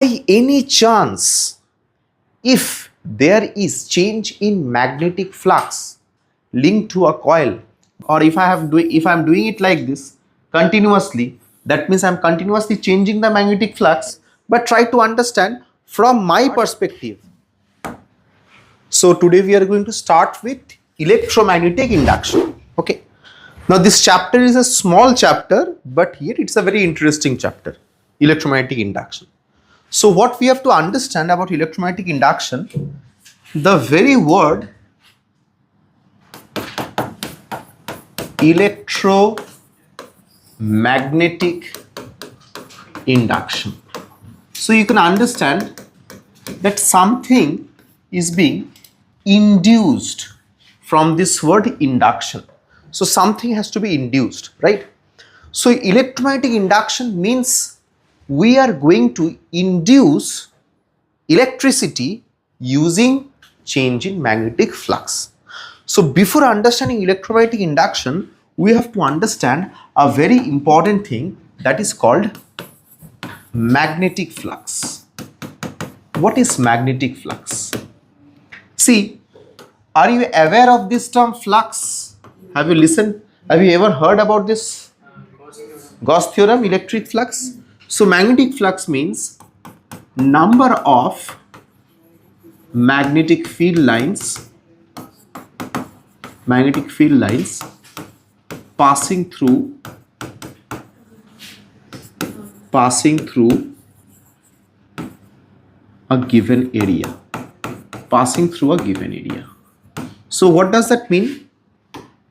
by any chance, if there is change in magnetic flux linked to a coil, or if I'm doing it like this continuously, that means I'm continuously changing the magnetic flux. But try to understand from my perspective. So today we are going to start with electromagnetic induction. Okay. Now this chapter is a small chapter, but here it's a very interesting chapter, electromagnetic induction. So what we have to understand about electromagnetic induction, the very word electromagnetic induction. So you can understand that something is being induced from this word induction. So something has to be induced, right? So electromagnetic induction means we are going to induce electricity using change in magnetic flux. So before understanding electromagnetic induction, we have to understand a very important thing that is called magnetic flux. What is magnetic flux? See, are you aware of this term flux? Have you listened? Have you ever heard about this Gauss theorem, electric flux? So magnetic flux means number of magnetic field lines passing through a given area. So what does that mean?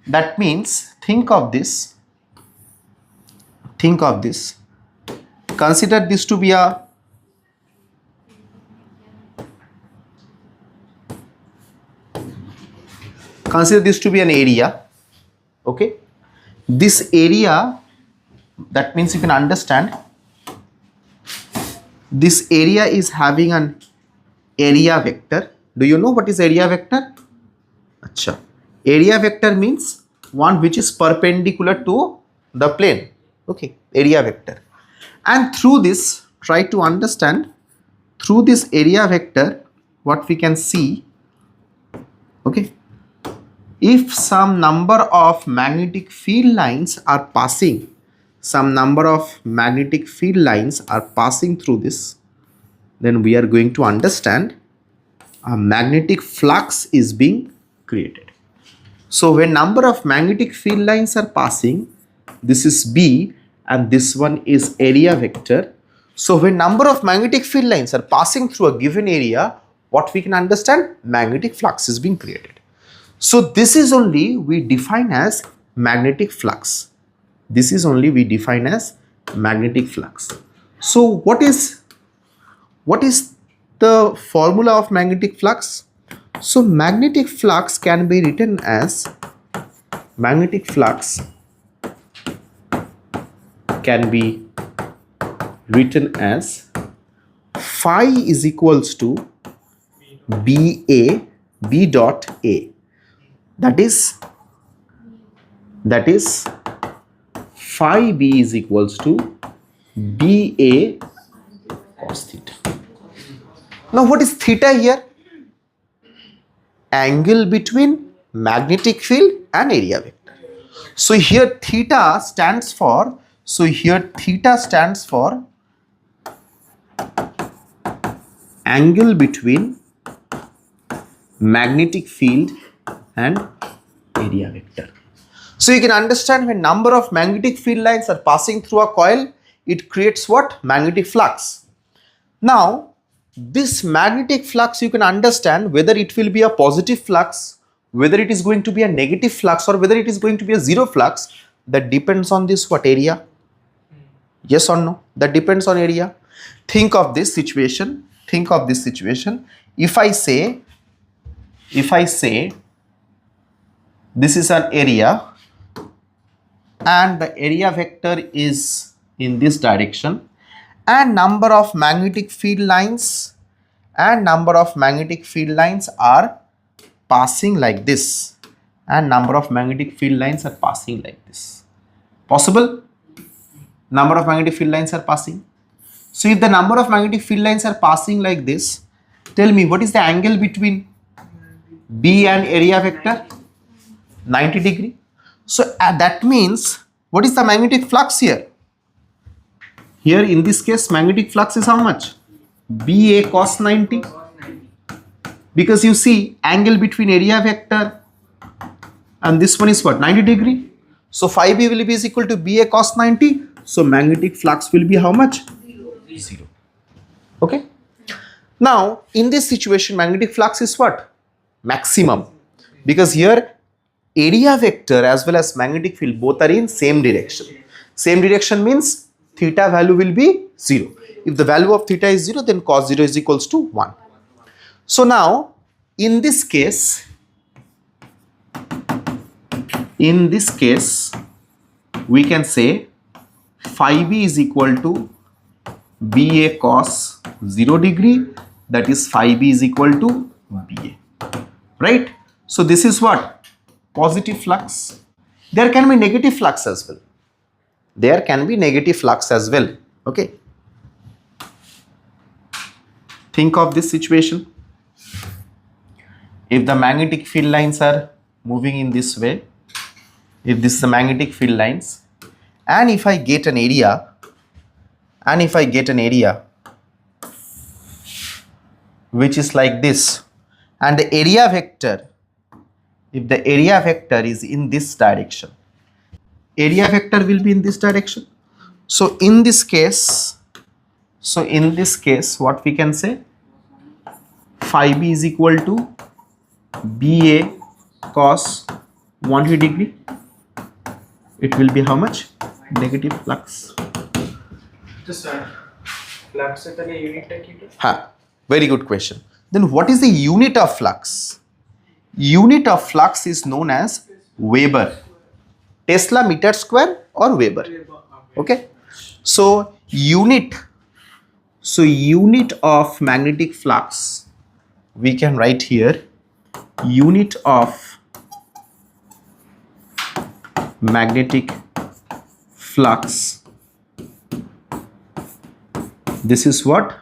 That means, think of this. Consider this to be an area. Okay, this area, that means you can understand this area is having an area vector. Do you know what is area vector? Acha. Area vector means one which is perpendicular to the plane. Okay, area vector. And through this, try to understand, through this area vector, what we can see, okay, if some number of magnetic field lines are passing, through this, then we are going to understand a magnetic flux is being created. So when number of magnetic field lines are passing, this is B and this one is area vector. So when number of magnetic field lines are passing through a given area, what we can understand? Magnetic flux is being created. So this is only we define as magnetic flux. So what is the formula of magnetic flux? So magnetic flux can be written as phi is equals to B dot A. That is phi B is equals to BA cos theta. Now what is theta here? Angle between magnetic field and area vector. So here theta stands for angle between magnetic field and area vector. So you can understand when number of magnetic field lines are passing through a coil, it creates what? Magnetic flux. Now this magnetic flux, you can understand whether it will be a positive flux, whether it is going to be a negative flux, or whether it is going to be a zero flux. That depends on this what area? Yes or no? That depends on area. Think of this situation. If I say this is an area and the area vector is in this direction, and number of magnetic field lines are passing like this, Possible? Number of magnetic field lines are passing. So if the number of magnetic field lines are passing like this, tell me what is the angle between B and area vector? 90 degree. So that means what is the magnetic flux here? Here in this case magnetic flux is how much? BA cos 90. Because you see angle between area vector and this one is what? 90 degree. So phi B will be is equal to BA cos 90. So magnetic flux will be how much? 0. Okay. Now in this situation magnetic flux is what? Maximum. Because here area vector as well as magnetic field both are in same direction. Same direction means theta value will be 0. If the value of theta is 0, then cos 0 is equals to 1. So now in this case we can say phi B is equal to BA cos 0 degree, that is phi B is equal to BA, right? So this is what? Positive flux. There can be negative flux as well. There can be negative flux as well. Okay. Think of this situation. If the magnetic field lines are moving in this way, if this is the magnetic field lines, and if I get an area, which is like this, and the area vector, if the area vector is in this direction, area vector will be in this direction. So in this case what we can say, phi B is equal to BA cos 180 degree. It will be how much? Negative flux. Flux is the unit of Ha, very good question. Then what is the unit of flux? Unit of flux is known as Weber. Tesla meter square or Weber. Okay. So unit of magnetic flux, we can write here unit of magnetic flux. This is what?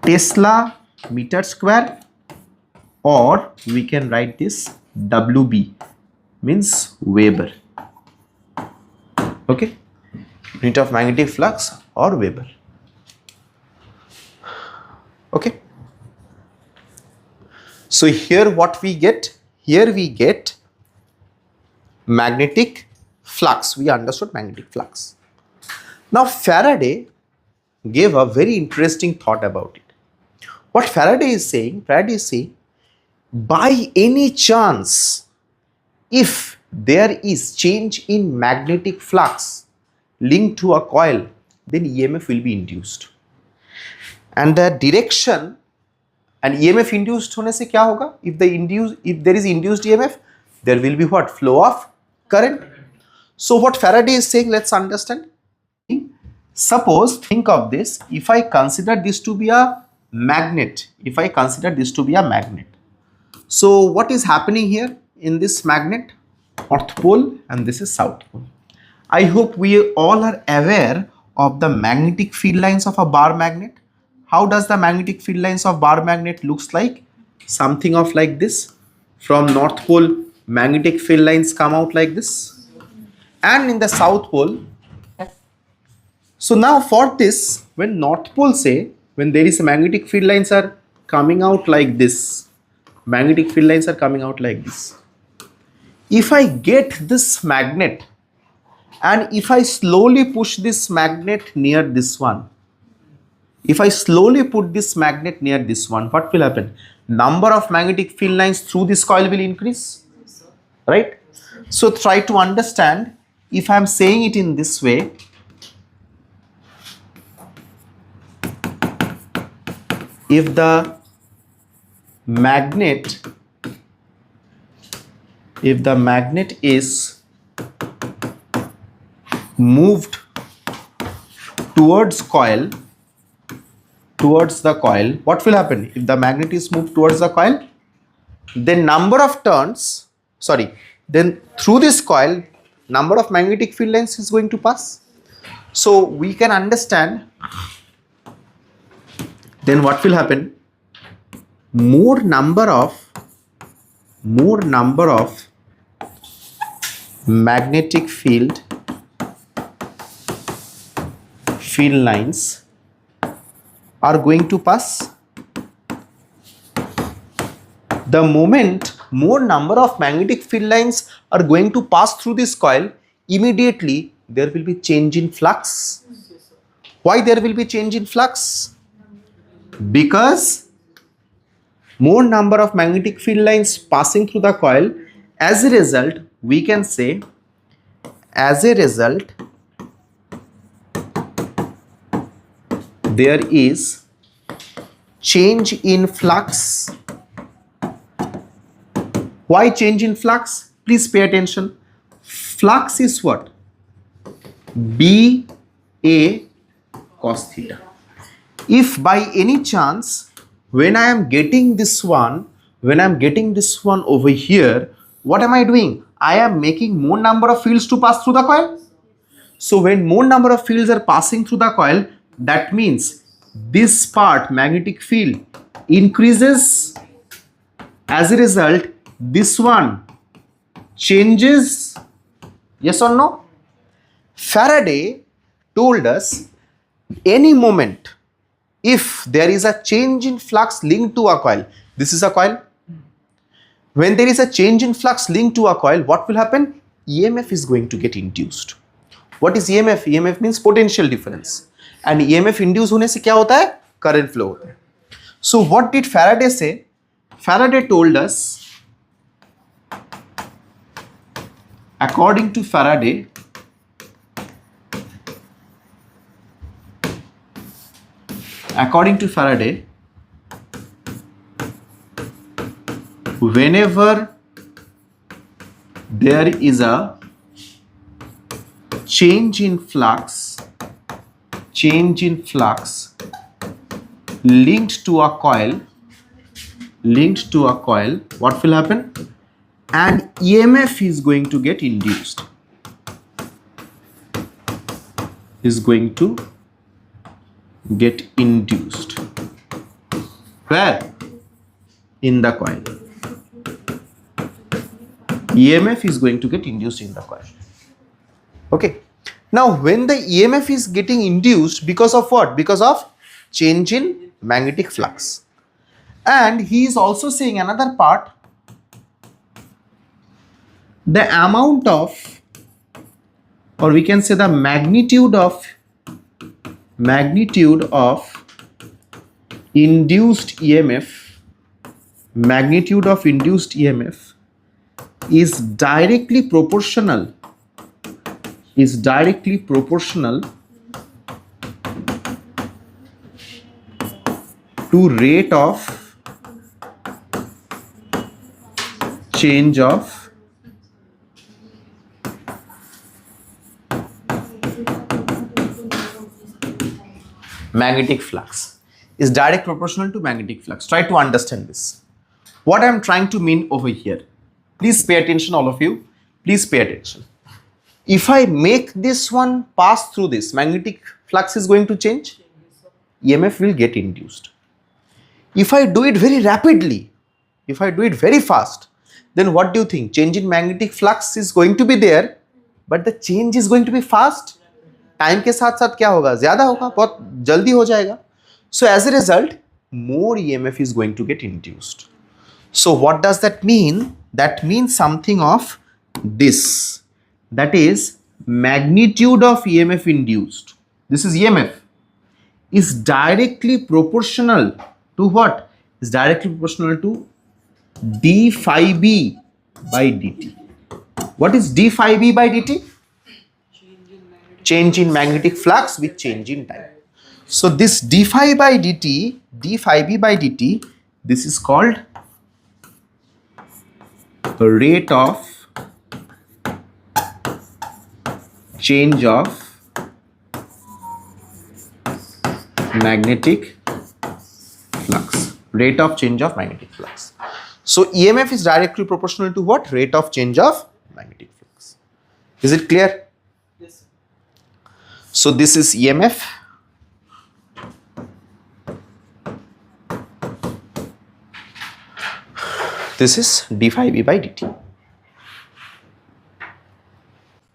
Tesla meter square, or we can write this WB, means Weber. Okay. Unit of magnetic flux or Weber. Okay. So here what we get? Here we get magnetic flux. We understood magnetic flux. Now Faraday gave a very interesting thought about it. What Faraday is saying, by any chance, if there is change in magnetic flux linked to a coil, then EMF will be induced. And the direction and EMF induced होने से क्या होगा? If there is induced EMF, there will be what? Flow of current. So what Faraday is saying, let's understand. Suppose, think of this, if I consider this to be a magnet, so what is happening here in this magnet? North pole and this is south pole. I hope we all are aware of the magnetic field lines of a bar magnet. How does the magnetic field lines of bar magnet looks like? Something of like this. From north pole, magnetic field lines come out like this, and in the south pole. So now for this, when north pole say, when there is a magnetic field lines are coming out like this, magnetic field lines are coming out like this. If I get this magnet and if I slowly push this magnet near this one, if I slowly put this magnet near this one, what will happen? Number of magnetic field lines through this coil will increase, right? So try to understand, if I am saying it in this way, if the magnet is moved towards the coil, what will happen? If the magnet is moved towards the coil, then then through this coil, number of magnetic field lines is going to pass. So we can understand, then what will happen? More number of magnetic field lines are going to pass. The moment more number of magnetic field lines are going to pass through this coil, immediately there will be change in flux. Why there will be change in flux? Because more number of magnetic field lines passing through the coil, as a result, we can say, as a result, there is change in flux. Why change in flux? Please pay attention. Flux is what? B A cos theta. If by any chance, when I am getting this one over here, what am I doing? I am making more number of fields to pass through the coil. So when more number of fields are passing through the coil, that means this part, magnetic field, increases. As a result, this one changes. Yes or no? Faraday told us, any moment if there is a change in flux linked to a coil, this is a coil. When there is a change in flux linked to a coil, what will happen? EMF is going to get induced. What is EMF? EMF means potential difference. And EMF induce होने से क्या होता है? Current flow होता है. So what did Faraday say? Faraday told us, according to Faraday, whenever there is a change in flux linked to a coil, what will happen? And EMF is going to get induced. Where? In the coil. EMF is going to get induced in the coil. Okay. Now when the EMF is getting induced, because of what? Because of change in magnetic flux. And he is also saying another part, the amount of, or we can say the magnitude of induced EMF, is directly proportional to rate of change of magnetic flux. Is direct proportional to magnetic flux. Try to understand this. What I am trying to mean over here. Please pay attention, all of you. Please pay attention. If I make this one pass through this, magnetic flux is going to change. EMF will get induced. If I do it very rapidly, if I do it very fast, then what do you think? Change in magnetic flux is going to be there, but the change is going to be fast. Time के साथ साथ क्या होगा? ज़्यादा होगा, बहुत जल्दी हो जाएगा. So as a result, more EMF is going to get induced. So what does that mean? That means something of this. That is magnitude of EMF induced. This is EMF. Is directly proportional to what? Is directly proportional to d phi b by dt. What is d phi b by dt? Change in magnetic flux with change in time. So this d phi b by dt, this is called the rate of change of magnetic flux. Rate of change of magnetic flux. So EMF is directly proportional to what? Rate of change of magnetic flux. Is it clear? Yes. So this is EMF. This is d phi v by dt.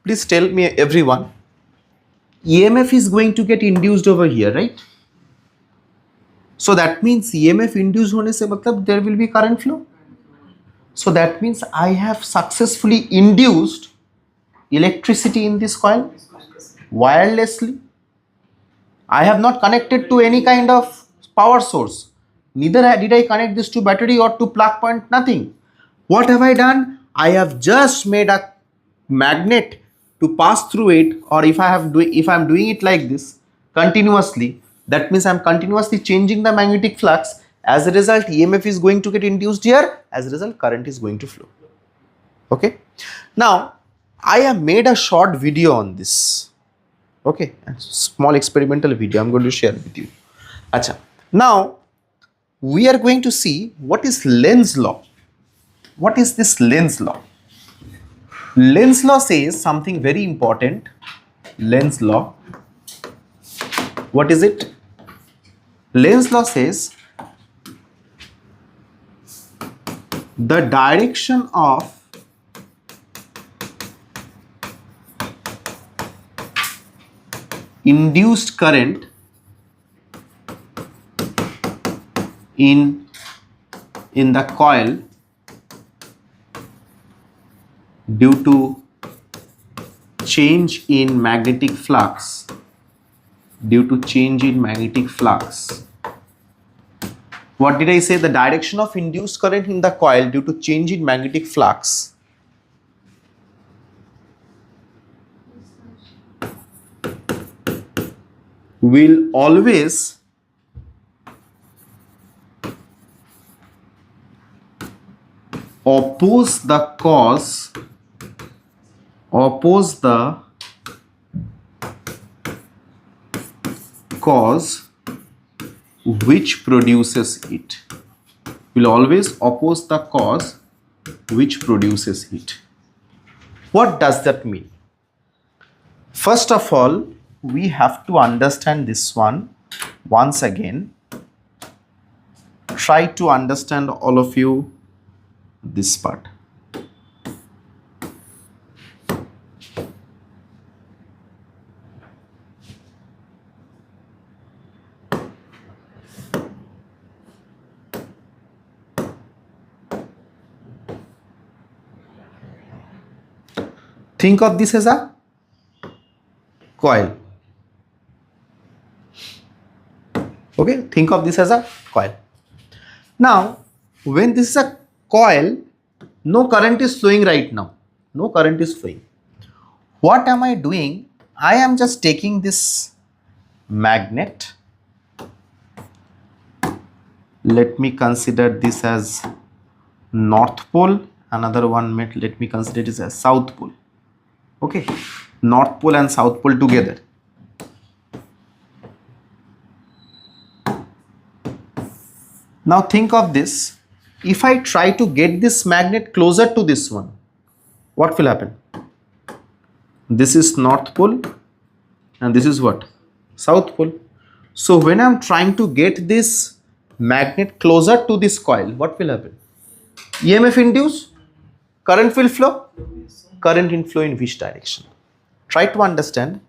Please tell me everyone, EMF is going to get induced over here, right? So that means EMF induced होने से मतलब there will be current flow. So that means I have successfully induced electricity in this coil wirelessly. I have not connected to any kind of power source. Neither did I connect this to battery or to plug point, nothing. What have I done? I have just made a magnet to pass through it, or if I am doing it like this continuously, that means I am continuously changing the magnetic flux. As a result, EMF is going to get induced here. As a result, current is going to flow. Okay. Now, I have made a short video on this. Okay, a small experimental video I'm going to share with you. Acha. Now, we are going to see what is Lenz law. What is this Lenz law? Lenz law says something very important. Lenz law. What is it? Lenz law says the direction of induced current in the coil due to change in magnetic flux, what did I say? The direction of induced current in the coil due to change in magnetic flux will always oppose the cause which produces it. Will always oppose the cause which produces it. What does that mean? First of all, we have to understand this one once again. Try to understand, all of you, this part. Think of this as a coil. Okay, think of this as a coil. Now, when this is a coil, no current is flowing right now. No current is flowing. What am I doing? I am just taking this magnet. Let me consider this as north pole. Another one, let me consider this as south pole. Okay, north pole and south pole together. Now think of this. If I try to get this magnet closer to this one, what will happen? This is north pole and this is what? South pole. So when I'm trying to get this magnet closer to this coil, what will happen? EMF induce, current will flow. Current will flow in which direction? Try to understand.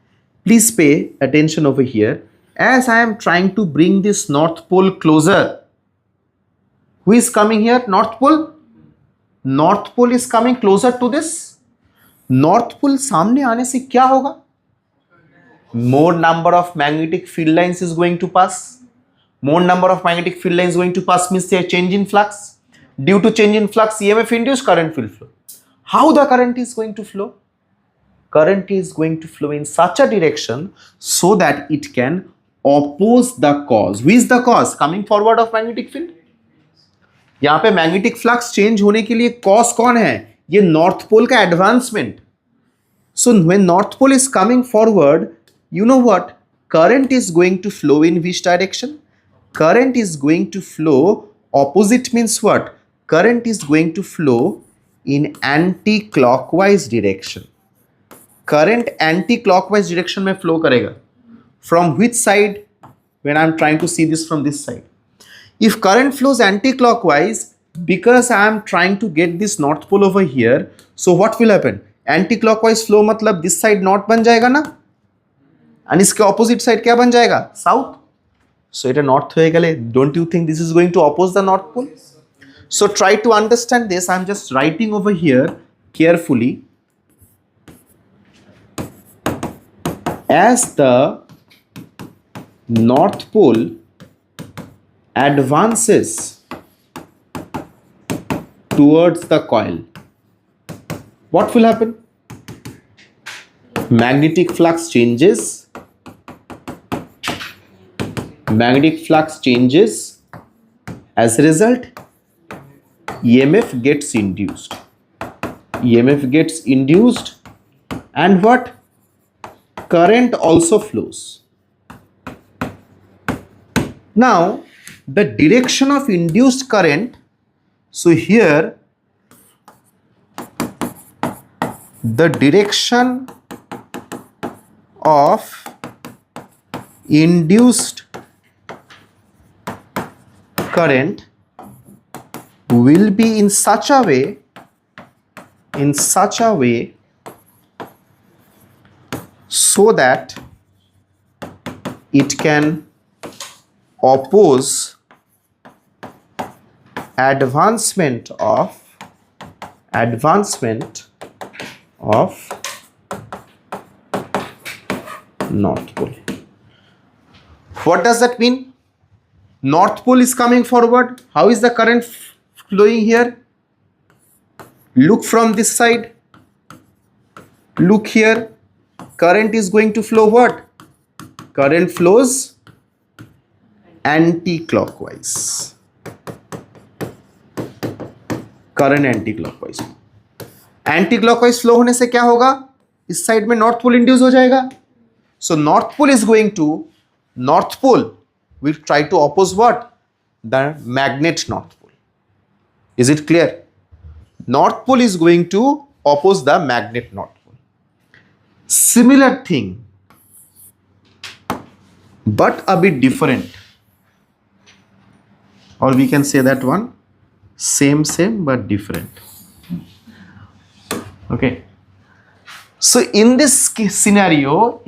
Please pay attention over here. As I am trying to bring this north pole closer, who is coming here? North pole. North pole is coming closer to this. North pole सामने आने से क्या होगा? More number of magnetic field lines is going to pass. More number of magnetic field lines going to pass means a change in flux. Due to change in flux, EMF induced current will flow. How the current is going to flow? Current is going to flow in such a direction so that it can oppose the cause. Who is the cause? Coming forward of magnetic field. यहाँ पे magnetic flux change होने के लिए cause कौन है? ये north pole का advancement. So when north pole is coming forward, you know what? Current is going to flow in which direction? Current is going to flow opposite means what? Current is going to flow in anti-clockwise direction. current anti-clockwise direction में flow करेगा. From which side? When I'm trying to see this from this side. If current flows anti-clockwise, because I am trying to get this north pole over here, so what will happen? Anti-clockwise flow मतलब this side north बन जाएगा ना, and इसके opposite side क्या बन जाएगा? South. So এটা north হয়ে গেলে, don't you think this is going to oppose the north pole? So try to understand this. I'm just writing over here carefully. As the north pole advances towards the coil, what will happen? Magnetic flux changes. Magnetic flux changes. As a result, EMF gets induced. EMF gets induced, and what? Current also flows. Now, the direction of induced current, so here the direction of induced current will be in such a way so that it can oppose advancement of north pole. What does that mean? North pole is coming forward. How is the current flowing here? Look from this side. Look here. Current is going to flow what? Current flows anti-clockwise. Current anti-clockwise. Anti-clockwise flow होने से क्या होगा? इस side में north pole induce हो जाएगा. So north pole is going to, north pole will try to oppose what? The magnet north pole. Is it clear? North pole is going to oppose the magnet north pole. Similar thing, but a bit different. Or we can say that one, same but different. Okay. So in this scenario,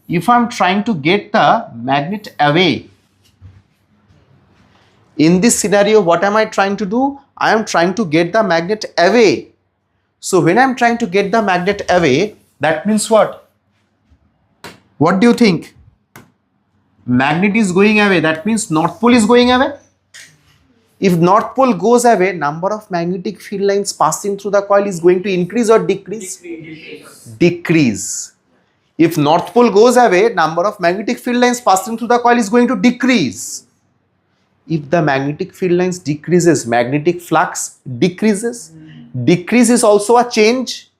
if I'm trying to get the magnet away, in this scenario, what am I trying to do? I am trying to get the magnet away. So when I'm trying to get the magnet away, that means what? What do you think? Magnet is going away. That means north pole is going away. If north pole goes away, number of magnetic field lines passing through the coil is going to increase or decrease? Decrease. If north pole goes away, number of magnetic field lines passing through the coil is going to decrease. If the magnetic field lines decreases, magnetic flux decreases. Decrease is also a change.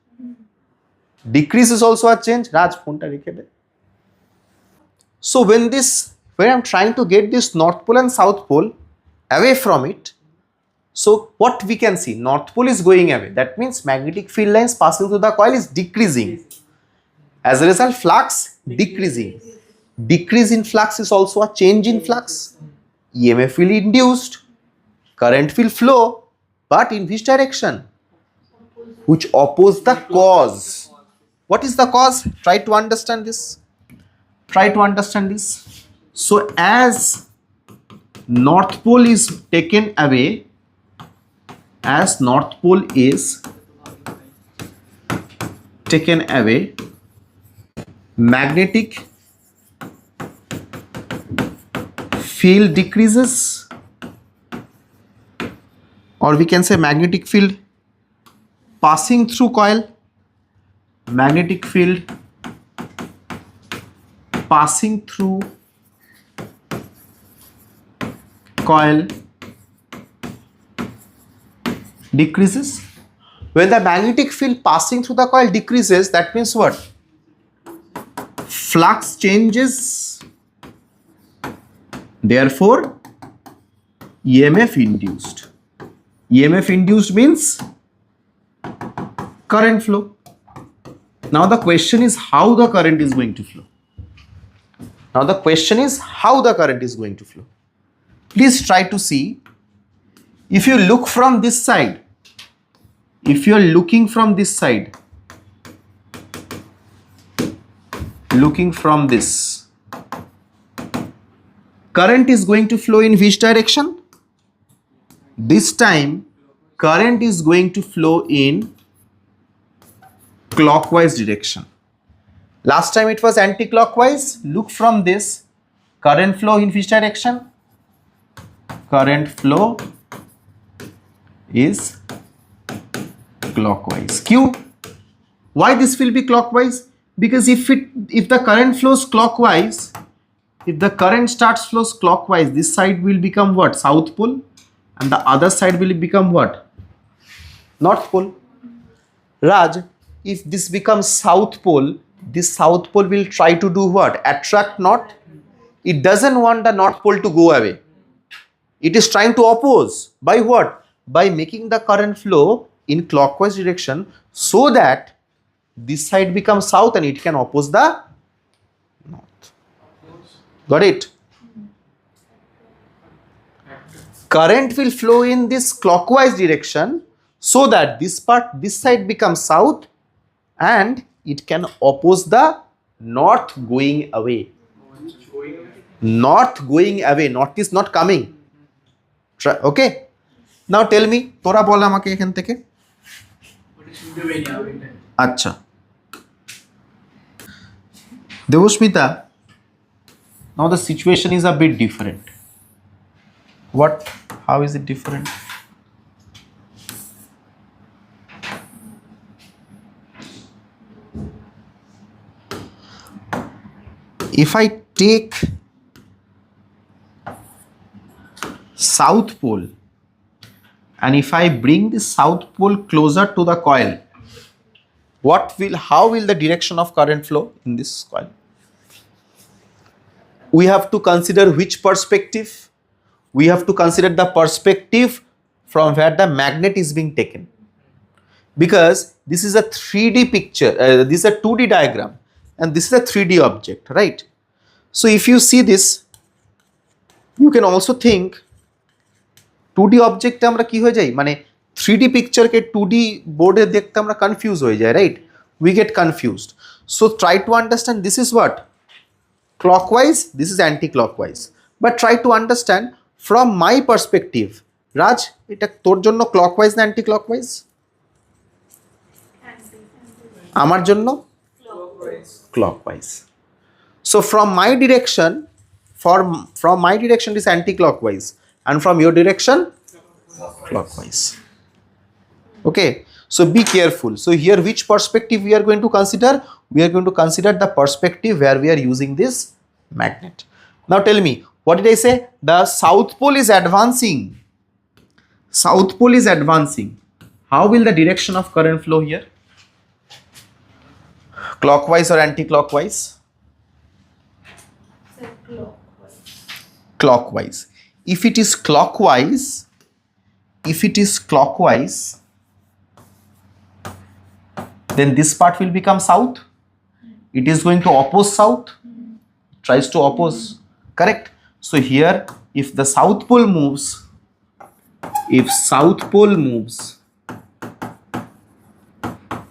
Decrease is also a change. Raj, phone ta rekhe de. So when I'm trying to get this north pole and south pole away from it, so what we can see? North pole is going away. That means magnetic field lines passing through the coil is decreasing. As a result, flux decreasing. Decrease in flux is also a change in flux. EMF will induced. Current will flow. But in which direction? Which oppose the cause. What is the cause? Try to understand this. So as north pole is taken away, magnetic field decreases, or we can say magnetic field passing through coil, magnetic field passing through coil decreases. When the magnetic field passing through the coil decreases, that means what? Flux changes. Therefore, EMF induced. EMF induced means current flow. Now the question is how the current is going to flow. Now the question is how the current is going to flow. Please try to see. If you look from this side, if you are looking from this side, looking from this, current is going to flow in which direction? This time current is going to flow in clockwise direction. Last time it was anti-clockwise. Look from this, current flow in which direction? Current flow is clockwise. Q. Why this will be clockwise? Because if the current flows clockwise, if the current flows clockwise, this side will become what? South pole, and the other side will become what? North pole. Raj, if this becomes south pole, this south pole will try to do what? Attract north. It doesn't want the north pole to go away. It is trying to oppose. By what? By making the current flow in clockwise direction so that this side becomes south and it can oppose the north. Got it? Current will flow in this clockwise direction so that this side becomes south and it can oppose the north going away. North going away. North is not coming. Okay? Now tell me, তোরা বল আমাকে এখান থেকে। আচ্ছা Debasmita, now the situation is a bit different. What? How is it different? If I take south pole and if I bring the south pole closer to the coil, how will the direction of current flow in this coil? We have to consider which perspective? We have to consider the perspective from where the magnet is being taken, because this is a 3D picture, this is a 2D diagram and this is a 3D object, right? So if you see this, you can also think 2D object আমরা কি হয়ে যাই, মানে 3D picture কে 2D বোর্ডে দেখতে আমরা confuse হয়ে যাই, right? We get confused. So try to understand this is what? Clockwise, this is anti-clockwise. But try to understand from my perspective. Raj, এটা তোর জন্য clockwise না anti-clockwise? আমার জন্য clockwise. So from my direction, from my direction is anti-clockwise, and from your direction clockwise. Okay, so be careful. So here which perspective we are going to consider? We are going to consider the perspective where we are using this magnet. Now tell me, what did I say? The south pole is advancing. South pole is advancing. How will the direction of current flow here? Clockwise or anti-clockwise? Clockwise. If it is clockwise, then this part will become south. It is going to oppose south, tries to oppose, correct? So here, if the south pole moves,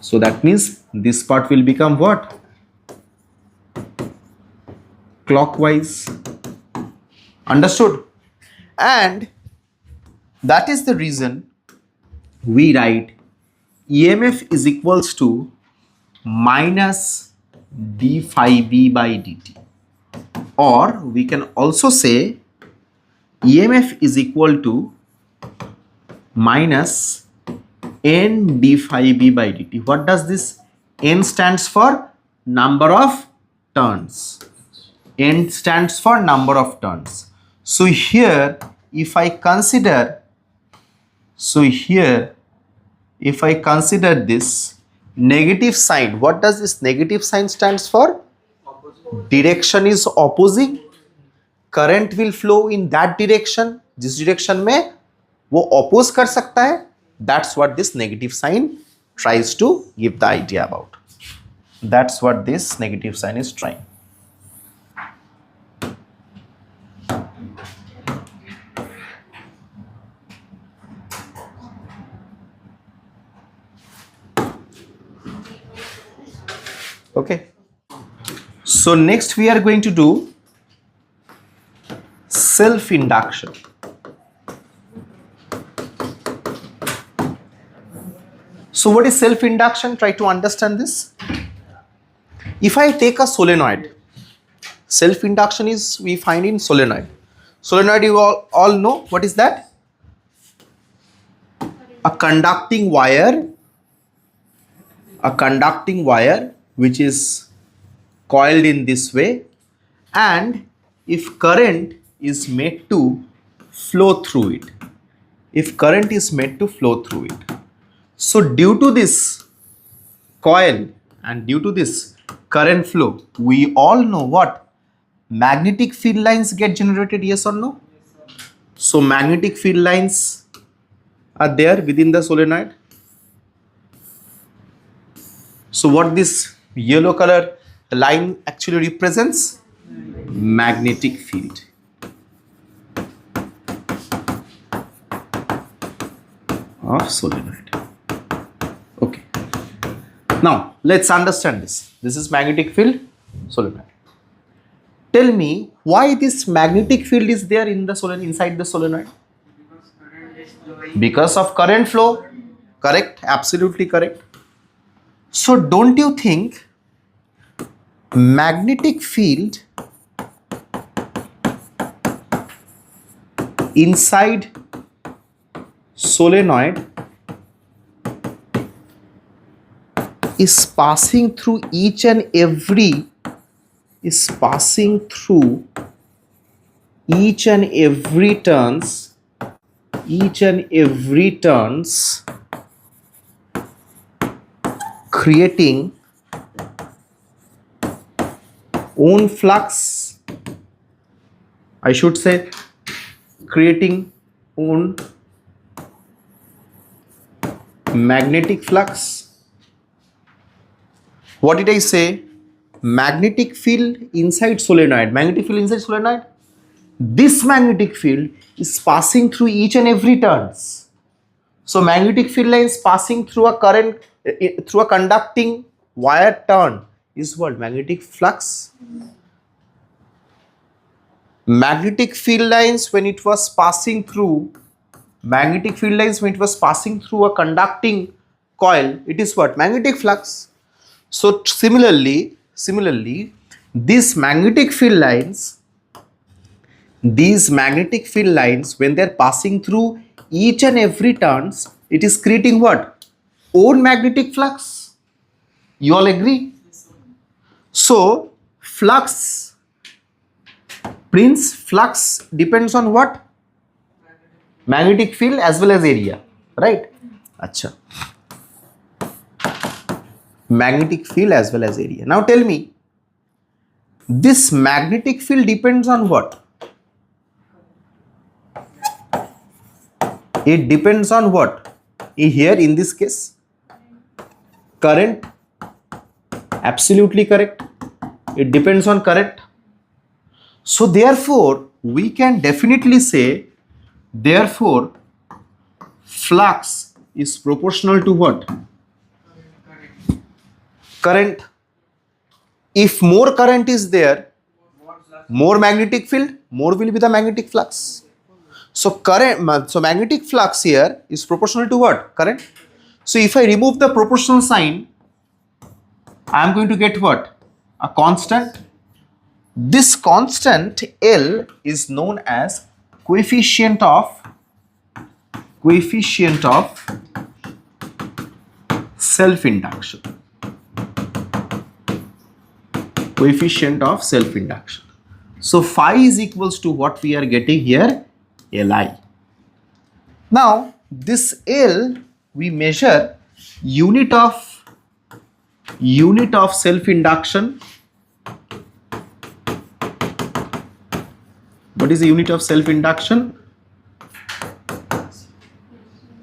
so that means this part will become what? Clockwise. Understood? And that is the reason we write EMF is equals to minus d phi b by dt, or we can also say EMF is equal to minus n d phi b by dt. What does this n stands for? Number of turns. N stands for number of turns. So here if I consider this negative sign, what does this negative sign stands for? Direction is opposing. Current will flow in that direction. जिस direction में वो oppose कर सकता है. That's what this negative sign tries to give the idea about. That's what this negative sign is trying. Okay. So next we are going to do self-induction. So what is self-induction? Try to understand this. If I take a solenoid, self-induction is we find in solenoid. Solenoid, you all know what is that? A conducting wire which is coiled in this way, and if current is made to flow through it, so due to this coil and due to this current flow, we all know what magnetic field lines get generated, yes or no? So magnetic field lines are there within the solenoid. So what this yellow color line actually represents? Magnetic field. Of solenoid. Okay. Now let's understand this. This is magnetic field solenoid. Tell me why this magnetic field is there in the solenoid, inside the solenoid? Because of current flow. Correct? Absolutely correct. So don't you think magnetic field inside solenoid is passing through each and every turns creating own flux, I should say creating own magnetic flux. What did I say? Magnetic field inside solenoid. This magnetic field is passing through each and every turns. So magnetic field lines passing through a current, through a conducting wire turn is what? Magnetic flux. Magnetic field lines when it was passing through a conducting coil, it is what? Magnetic flux. So similarly these magnetic field lines when they're passing through each and every turns, it is creating what? Own magnetic flux. You all agree? So flux depends on what? Magnetic field as well as area, right? Acha. Magnetic field as well as area. Now tell me, this magnetic field depends on what? It depends on what? Here in this case, current. Absolutely correct. It depends on current. So therefore, we can definitely say, therefore, flux is proportional to what? Current. If more current is there, more magnetic field, more will be the magnetic flux. So magnetic flux here is proportional to what? Current. So if I remove the proportional sign, I am going to get what? A constant. This constant L is known as coefficient of self-induction. So phi is equals to what we are getting here? Li. Now this L we measure unit of self-induction. What is the unit of self-induction?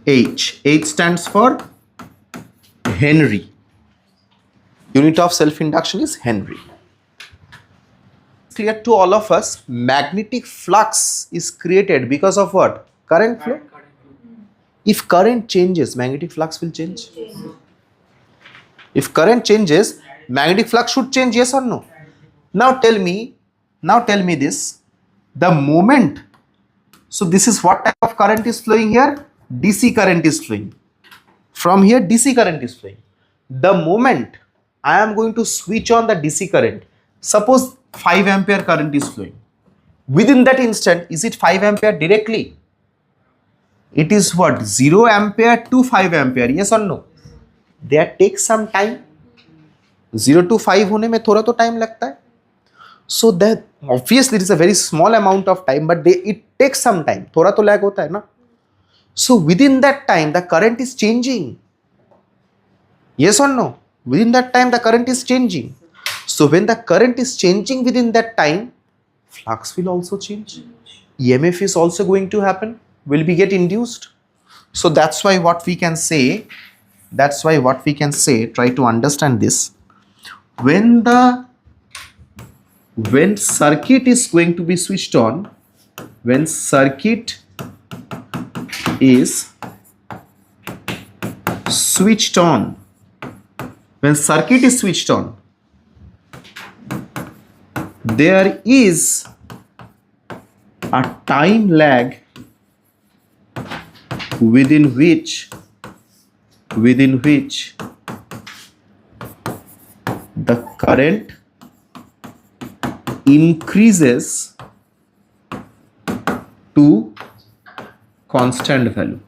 H. H stands for Henry. Unit of self-induction is Henry. Clear to all of us, magnetic flux is created because of what? Current flow. If current changes, magnetic flux will change. If current changes, magnetic flux should change, yes or no? Now tell me this, the moment, so this is what type of current is flowing here? DC current is flowing. From here DC current is flowing. The moment I am going to switch on the DC current, suppose 5 ampere current is flowing. Within that instant, is it 5 ampere directly? It is what? 0 ampere to 5 ampere, yes or no? There takes some time. 0 to 5 होने में थोड़ा तो time लगता है. So that obviously it is a very small amount of time, but it takes some time. थोड़ा तो lag होता है ना. So within that time the current is changing. Yes or no? Within that time the current is changing. So when the current is changing within that time, flux will also change. EMF is also going to happen. Will be get induced. So that's why what we can say, try to understand this. When circuit is going to be switched on, when circuit is switched on, there is a time lag within which the current increases to constant value.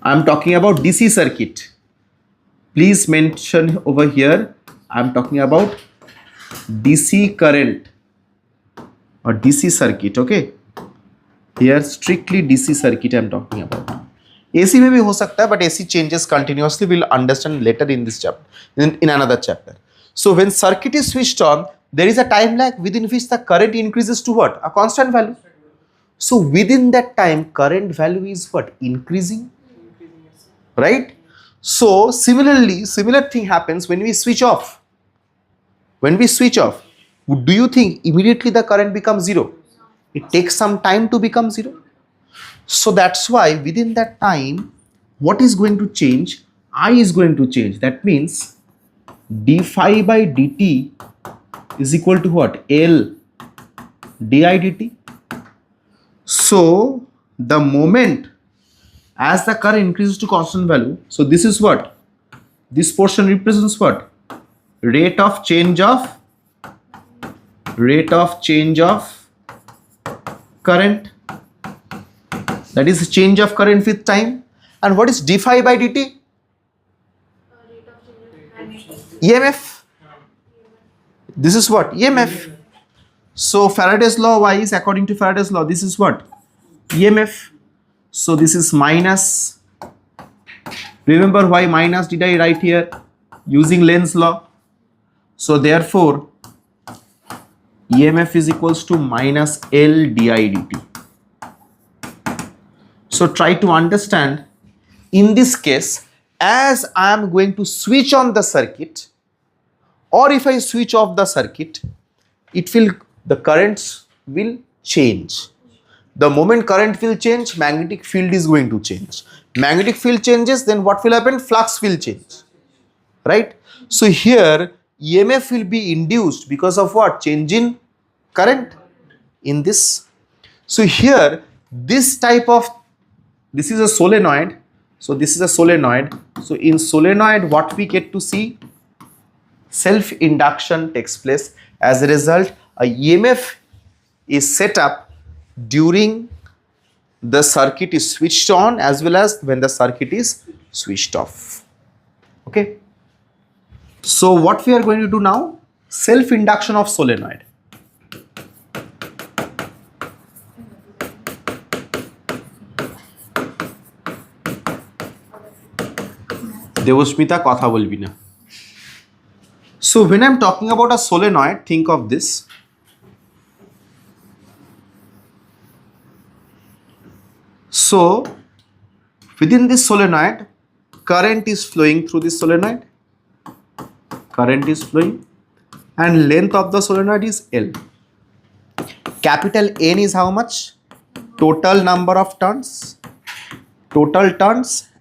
I am talking about DC circuit. Please mention over here, I am talking about DC current or DC circuit, okay? Here strictly DC circuit I am talking about. AC में भी हो सकता है, but AC changes continuously. We'll understand later in this chapter, in another chapter. So when circuit is switched on, there is a time lag within which the current increases to what? A constant value. So within that time, current value is what? Increasing, right? So similarly, similar thing happens when we switch off. When we switch off, do you think immediately the current becomes zero? It takes some time to become zero. So that's why within that time, what is going to change? I is going to change. That means d phi by dt is equal to what? L di dt. So the moment as the current increases to constant value, so this is what? This portion represents what? Rate of change of current. That is change of current with time. And what is d phi by dt? EMF. This is what? EMF. So Faraday's law wise, according to Faraday's law, this is what? EMF. So this is minus. Remember why minus did I write here? Using Lenz law. So therefore, EMF is equals to minus L di dt. So try to understand, in this case, as I am going to switch on the circuit, or if I switch off the circuit, the currents will change. The moment current will change, magnetic field is going to change. Magnetic field changes, then what will happen? Flux will change, right? So here EMF will be induced because of what? Change in current in this. So here this is a solenoid. So this is a solenoid. So in solenoid, what we get to see? Self-induction takes place. As a result, a EMF is set up during the circuit is switched on as well as when the circuit is switched off. Okay. So what we are going to do now? Self-induction of solenoid. Devashmita kotha bolbi na. So when I am talking about a solenoid, think of this. So within this solenoid, current is flowing through this solenoid. current is flowing, and length of the solenoid is L. Capital N is how much? Total number of turns,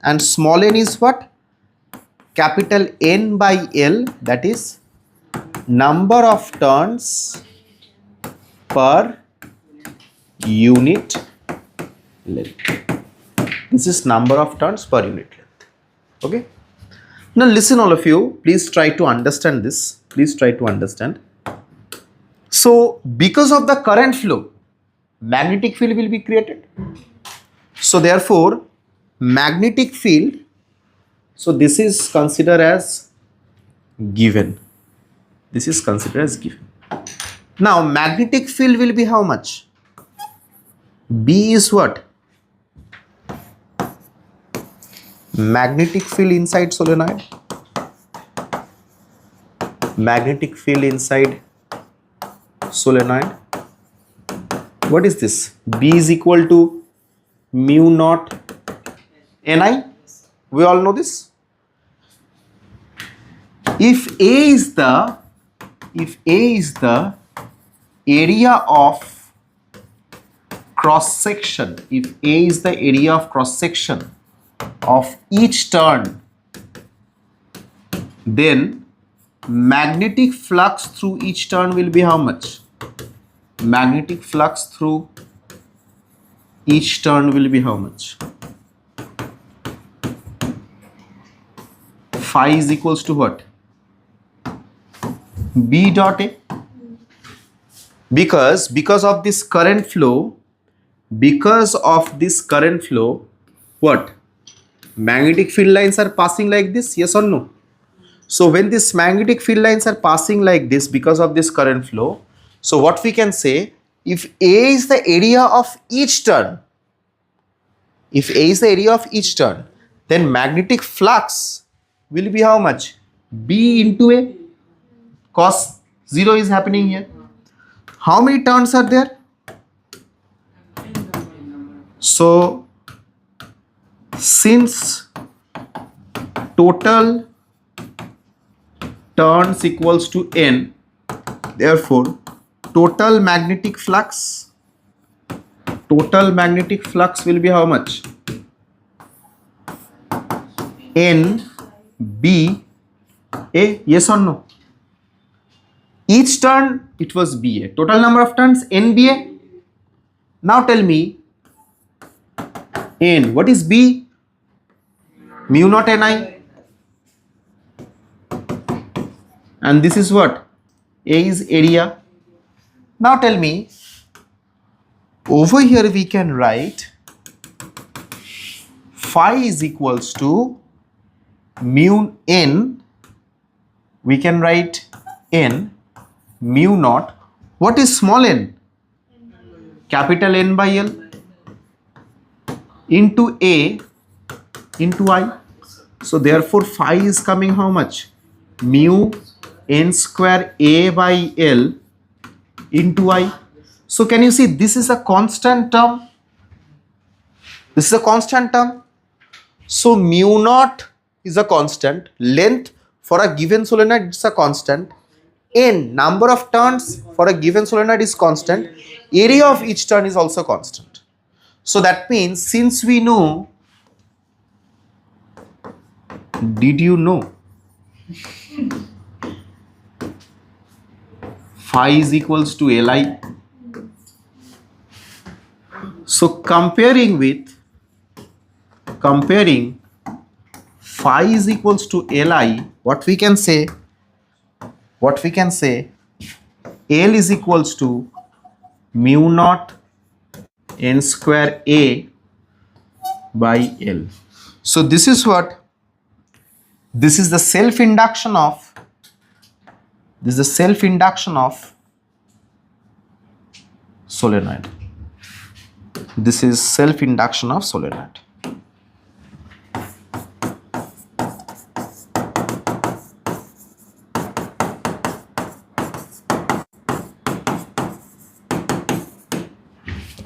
and small n is what? Capital N by L, that is number of turns per unit length. This is number of turns per unit length. Okay. Now listen, all of you, please try to understand this. Please try to understand. So because of the current flow, magnetic field will be created. So therefore magnetic field, so this is considered as given. This is considered as given. Now magnetic field will be how much? B is what? Magnetic field inside solenoid. Magnetic field inside solenoid. What is this? B is equal to mu naught Ni. We all know this. If A is the area of cross section, if A is the area of cross section of each turn, then magnetic flux through each turn will be how much? Magnetic flux through each turn will be how much? Phi is equals to what? B dot A. Because of this current flow, what? Magnetic field lines are passing like this, yes or no? So when these magnetic field lines are passing like this because of this current flow, so what we can say, if A is the area of each turn, then magnetic flux will be how much? B into A, cos 0 is happening here. How many turns are there? So since total turns equals to N, therefore total magnetic flux will be how much? N B A, yes or no? Each turn it was B A. Total number of turns N B A. Now tell me N, what is B? Mu naught Ni. And this is what? A is area. Now tell me, over here we can write phi is equals to mu n. We can write n mu naught. What is small n? Capital N by L into A into I. So therefore phi is coming how much? Mu n square A by L into I. So can you see this is a constant term? This is a constant term. So mu naught is a constant. Length for a given solenoid is a constant. N, number of turns for a given solenoid is constant. Area of each turn is also constant. So that means, since we know, did you know phi is equals to Li? So comparing phi is equals to Li, what we can say, L is equals to mu naught n square A by L. So this is what? This is the self-induction of, solenoid. This is self-induction of solenoid.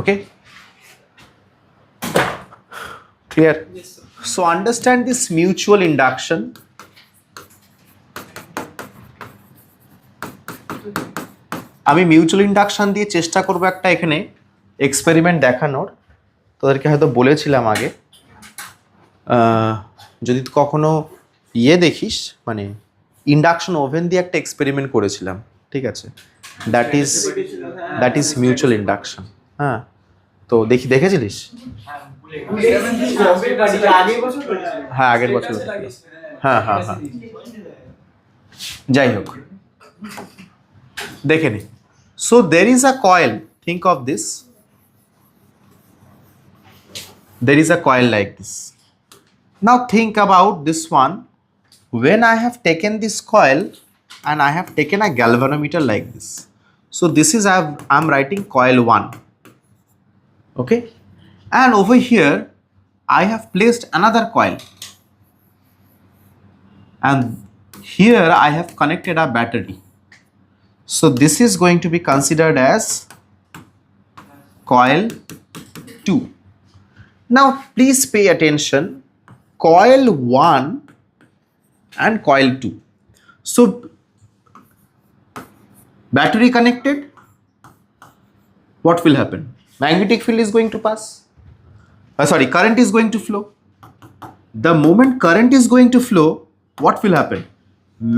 Okay? Clear? Yes, sir. So understand this mutual induction. আমি mutual induction দিয়ে চেষ্টা করব একটা এখানে experiment দেখানোর। তোদেরকে হয়তো বলেছিলাম আগে, যদি কখনো দেখিস, মানে ইন্ডাকশন ওভেন দিয়ে একটা এক্সপেরিমেন্ট করেছিলাম, ঠিক আছে? That is mutual induction. হ্যাঁ, তো দেখেছিলিস? হ্যাঁ, আগের বছর। হ্যাঁ হ্যাঁ হ্যাঁ, যাই হোক, দেখে নি। So there is a coil, think of this, there is a coil like this. Now think about this one. When I have taken this coil and I have taken a galvanometer like this, so this is I'm writing coil 1, okay, and over here I have placed another coil, and here I have connected a battery. So this is going to be considered as coil 2. Now please pay attention, coil 1 and coil 2. So battery connected, what will happen? Magnetic field is going to pass. Current is going to flow. The moment current is going to flow, what will happen?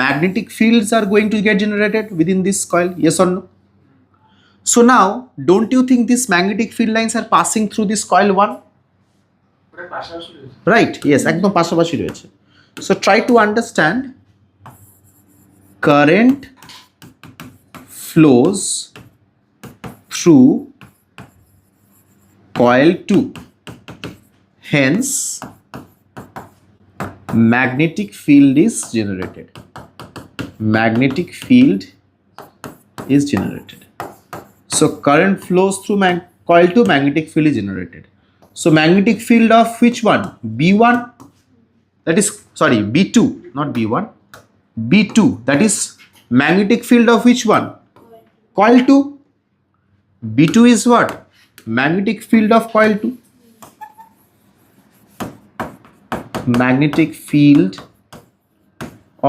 Magnetic fields are going to get generated within this coil, yes or no? So now, don't you think these magnetic field lines are passing through this coil 1? Right, yes, একদম পাশাপাশি রয়েছে। So try to understand, current flows through coil 2, hence magnetic field is generated. Magnetic field is generated. So current flows through coil 2, magnetic field is generated. So magnetic field of which one? B1, that is, sorry, B2, not B1, B2, that is magnetic field of which one? Coil 2. B2 is what? Magnetic field of coil 2. Magnetic field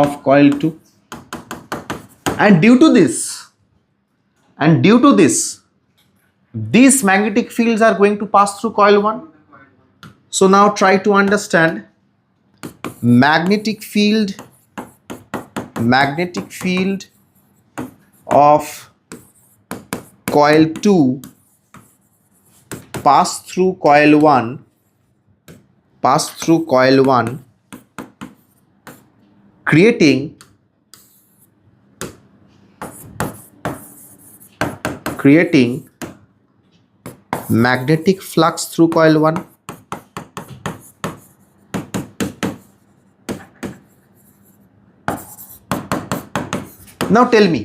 of coil 2. And due to this, these magnetic fields are going to pass through coil 1. So now try to understand, magnetic field of coil 2 pass through coil 1, creating magnetic flux through coil 1. Now tell me,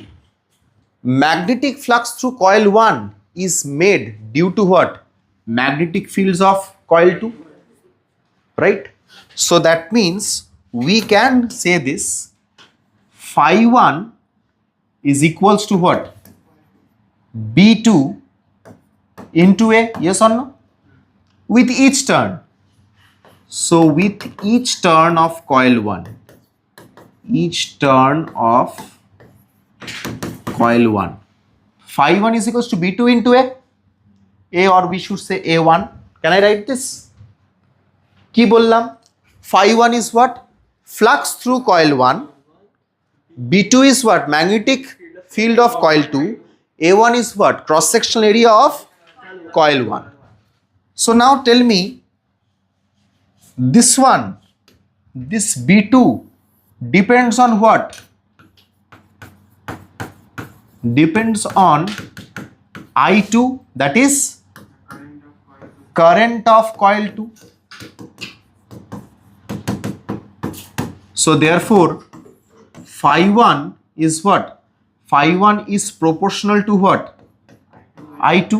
magnetic flux through coil 1 is made due to what? Magnetic fields of coil 2, right? So that means we can say this, phi 1 is equals to what? B2 into A, yes or no? With each turn. So with each turn of coil 1, phi 1 is equals to B2 into A, or we should say A1. Can I write this? কি বললাম? Phi 1 is what? Flux through coil 1. B2 is what? Magnetic field of coil 2. A1 is what? Cross sectional area of coil 1. So now tell me, this one, this B2 depends on what? Depends on I2, that is current of coil 2. So therefore phi 1 is what? Phi 1 is proportional to what? I2.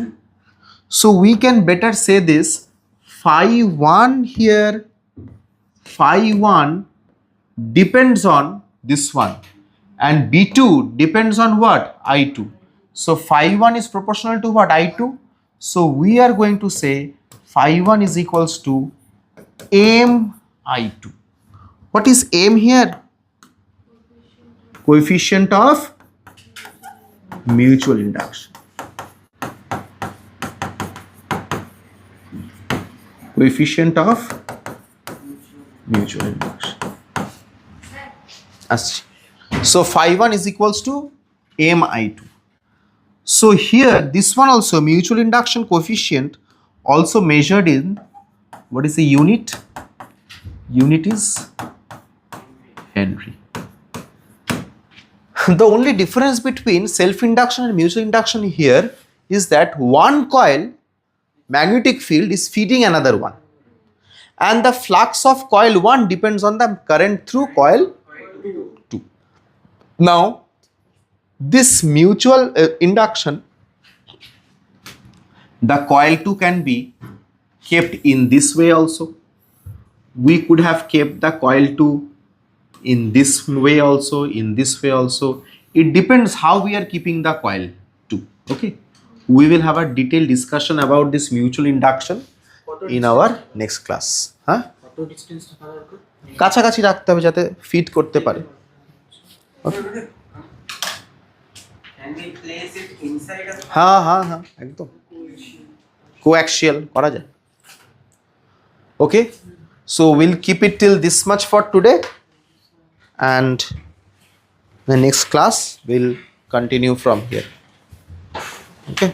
So we can better say this, phi 1 here, phi 1 depends on this one, and B2 depends on what? I2. So phi 1 is proportional to what? I2. So we are going to say phi 1 is equals to m I2. What is m here? Coefficient of mutual induction. Coefficient of mutual induction. So phi 1 is equals to mi2. So here this one also, mutual induction coefficient also measured in, what is the unit? Unit is Henry. The only difference between self-induction and mutual induction here is that one coil magnetic field is feeding another one, and the flux of coil 1 depends on the current through coil 2. Now this mutual induction, the coil 2 can be kept in this way also. We could have kept the coil 2 in this way also, in this way also. It depends how we are keeping the coil 2. Okay, we will have a detailed discussion about this mutual induction in our next class. কাছাকাছি রাখতে হবে যাতে fit করতে পারে। হ্যাঁ হ্যাঁ হ্যাঁ একদম কোঅ্যাক্সিয়াল করা যায়। Okay, so we'll keep it till this much for today, and the next class will continue from here. Okay.